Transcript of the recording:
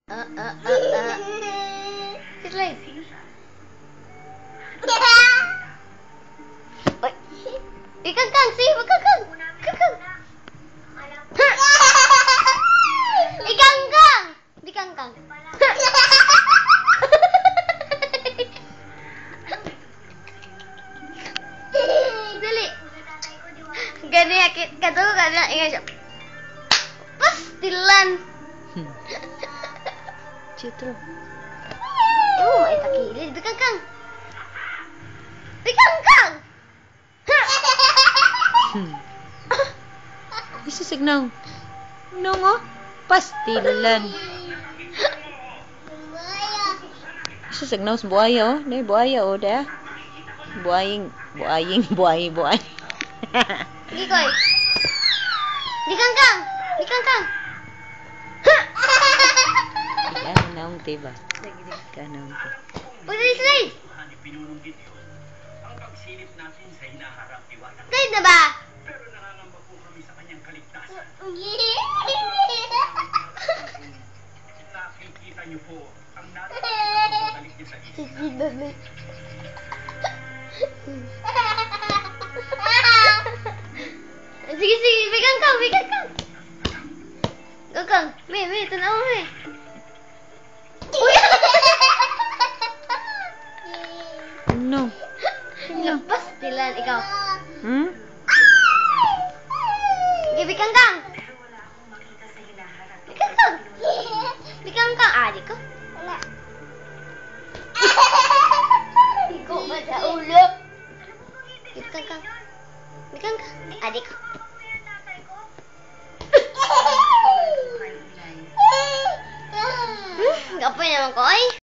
Slide. Oy. Ikangkang, si, ikangkang. Ikangkang. Ikangkang. Ikangkang. Dali. Gani akit kadto kana ingay siya. Pastilan. Citro. Oh, ay takilid. Ikangkang. Ikangkang. Isa signaw. Nungo. Pastilan. Isa signaw sa buaya, oh. Dahil buaya, oh. Dahil. Buaying. Buay. Gikoy. Ikangkang. Ikangkang. Ikaw naong tiba. Ikaw naong tiba. Pwede slide. Slide na ba? Nakikita niyo po ang napakabalik niya sa isip. Sige, bigang kang. Gagang, may, tanaw mo, may. Uy! No. Lapas tilan, ikaw. Hmm? Sige, bigang kang. Bigang kang, adik ko. Wala. Ikaw ba sa ulo? Bigang kang. Adik ko. Gapoy naman ko, ay.